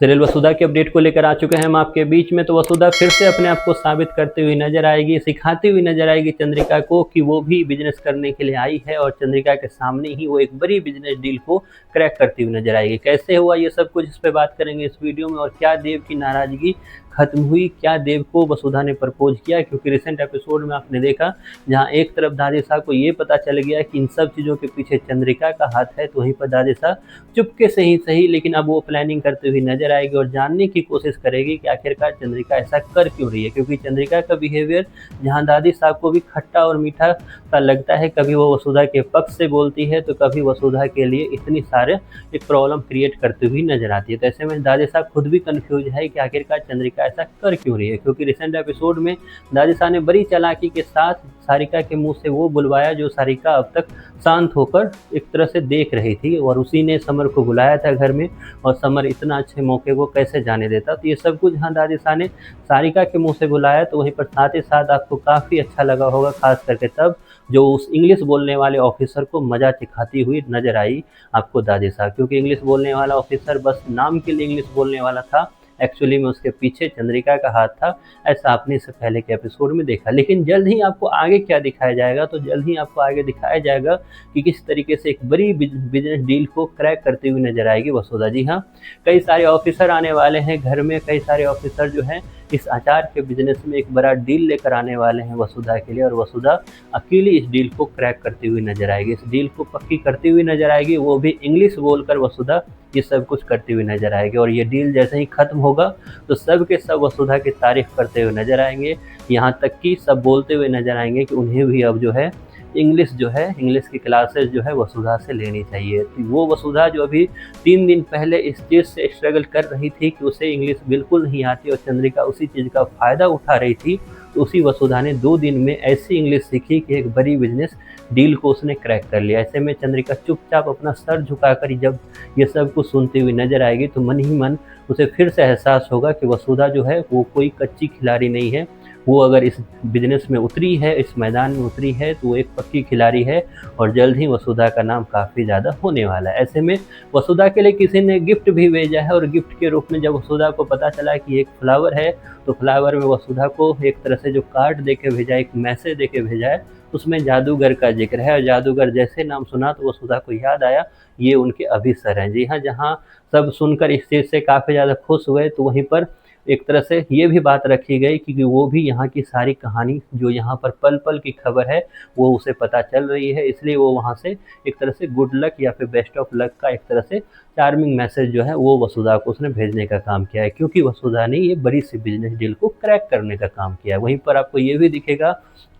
Serial वसुधा के update को लेकर आ चुके हैं हम आपके बीच में। तो वसुधा फिर से अपने आप को साबित करते हुए नजर आएगी, सिखाती हुई नजर आएगी चंद्रिका को कि वो भी बिजनेस करने के लिए आई है और चंद्रिका के सामने ही वो एक बड़ी बिजनेस डील को क्रैक करती हुई नजर आएगी। कैसे हुआ ये सब कुछ इस पर बात करेंगे इस वीडियो में, और क्या देव की नाराजगी खत्म हुई, क्या देव को वसुधा ने प्रपोज किया। क्योंकि रिसेंट एपिसोड में आपने देखा जहां एक तरफ दादी साहब को ये पता चल गया कि इन सब चीज़ों के पीछे चंद्रिका का हाथ है, तो वहीं पर दादी साहब चुपके से ही सही लेकिन अब वो प्लानिंग करते हुए नजर आएगी और जानने की कोशिश करेगी कि आखिरकार चंद्रिका ऐसा कर क्यों रही है। क्योंकि चंद्रिका का बिहेवियर जहां दादी साहब को भी खट्टा और मीठा सा लगता है, कभी वो वसुधा के पक्ष से बोलती है तो कभी वसुधा के लिए इतनी सारे एक प्रॉब्लम क्रिएट करती हुई नजर आती है। तो ऐसे में दादी साहब खुद भी कंफ्यूज है कि आखिरकार चंद्रिका ऐसा कर क्यों रही है। क्योंकि रिसेंट एपिसोड में दादी साहब ने बड़ी चालाकी के साथ सारिका के मुंह से वो बुलवाया जो सारिका अब तक शांत होकर एक तरह से देख रही थी, और उसी ने समर को बुलाया था घर में, और समर इतना अच्छे मौके को कैसे जाने देता। तो ये सब कुछ जहाँ दादी साहब ने सारिका के मुंह से बुलाया, तो वहीं पर साथ ही साथ आपको काफ़ी अच्छा लगा होगा, खास करके तब जो उस इंग्लिश बोलने वाले ऑफिसर को मजा सिखाती हुई नजर आई आपको दादी साहब। क्योंकि इंग्लिश बोलने वाला ऑफिसर बस नाम के लिए इंग्लिश बोलने वाला था, एक्चुअली में उसके पीछे चंद्रिका का हाथ था, ऐसा आपने इससे पहले के एपिसोड में देखा। लेकिन जल्द ही आपको आगे क्या दिखाया जाएगा, तो जल्द ही आपको आगे दिखाया जाएगा कि किस तरीके से एक बड़ी बिजनेस डील को क्रैक करती हुई नजर आएगी वसुधा। जी हाँ, कई सारे ऑफिसर आने वाले हैं घर में, कई सारे ऑफिसर जो हैं इस अचार के बिजनेस में एक बड़ा डील लेकर आने वाले हैं वसुधा के लिए, और वसुधा अकेली इस डील को क्रैक करती हुई नजर आएगी, इस डील को पक्की करती हुई नजर आएगी, वो भी इंग्लिश बोलकर वसुधा ये सब कुछ करती हुई नजर आएगी। और ये डील जैसे ही खत्म होगा तो सब के सब वसुधा की तारीफ करते हुए नजर आएंगे, यहाँ तक कि सब बोलते हुए नजर आएंगे कि उन्हें भी अब जो है इंग्लिश की क्लासेस जो है वसुधा से लेनी चाहिए। तो वो वसुधा जो अभी 3 दिन पहले इस चीज़ से स्ट्रगल कर रही थी कि उसे इंग्लिश बिल्कुल नहीं आती और चंद्रिका उसी चीज़ का फ़ायदा उठा रही थी, तो उसी वसुधा ने 2 दिन में ऐसी इंग्लिश सीखी कि एक बड़ी बिजनेस डील को उसने क्रैक कर लिया। ऐसे में चंद्रिका चुपचाप अपना सर झुकाकर जब ये सब कुछ सुनती हुई नजर आएगी, तो मन ही मन उसे फिर से एहसास होगा कि वसुधा जो है वो कोई कच्ची खिलाड़ी नहीं है, वो अगर इस बिजनेस में उतरी है, इस मैदान में उतरी है, तो वो एक पक्की खिलाड़ी है और जल्द ही वसुधा का नाम काफ़ी ज़्यादा होने वाला है। ऐसे में वसुधा के लिए किसी ने गिफ्ट भी भेजा है, और गिफ्ट के रूप में जब वसुधा को पता चला कि एक फ्लावर है, तो फ्लावर में वसुधा को एक तरह से जो कार्ड देके भेजा, एक मैसेज देके भेजा है, उसमें जादूगर का जिक्र है। और जादूगर जैसे नाम सुना तो वसुधा को याद आया ये उनके अभी सर हैं। जी हाँ, जहाँ सब सुनकर इस चीज़ से काफ़ी ज़्यादा खुश हुए, तो वहीं पर एक तरह से ये भी बात रखी गई कि वो भी यहाँ की सारी कहानी जो यहाँ पर पल पल की खबर है वो उसे पता चल रही है, इसलिए वो वहाँ से एक तरह से गुड लक या फिर बेस्ट ऑफ लक का एक तरह से चार्मिंग मैसेज जो है वो वसुधा को उसने भेजने का काम किया है, क्योंकि वसुधा ने ये बड़ी सी बिजनेस डील को क्रैक करने का काम किया है। वहीं पर आपको ये भी दिखेगा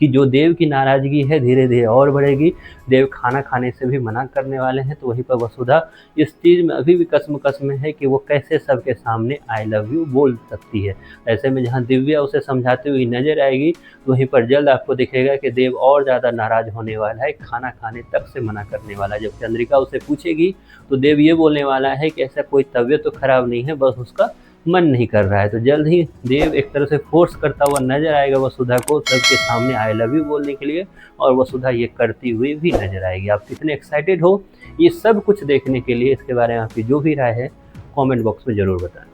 कि जो देव की नाराज़गी है धीरे धीरे और बढ़ेगी, देव खाना खाने से भी मना करने वाले हैं, तो वहीं पर वसुधा इस चीज़ में अभी भी कसम में है कि वो कैसे सबके सामने आई लव यू बोल सकती है। ऐसे में जहाँ दिव्या उसे समझाती हुई नजर आएगी, तो वहीं पर जल्द आपको दिखेगा कि देव और ज़्यादा नाराज़ होने वाला है, खाना खाने तक से मना करने वाला है। जब चंद्रिका उसे पूछेगी तो देव ये बोलने वाला है कि ऐसा कोई तबीयत तो खराब नहीं है, बस उसका मन नहीं कर रहा है। तो जल्द ही देव एक तरह से फोर्स करता हुआ नजर आएगा वसुधा को सबके सामने आई लव यू बोलने के लिए, और वसुधा ये करती हुई भी नजर आएगी। आप कितने एक्साइटेड हो ये सब कुछ देखने के लिए? इसके बारे में आपकी जो भी राय है कमेंट बॉक्स में ज़रूर बताएं।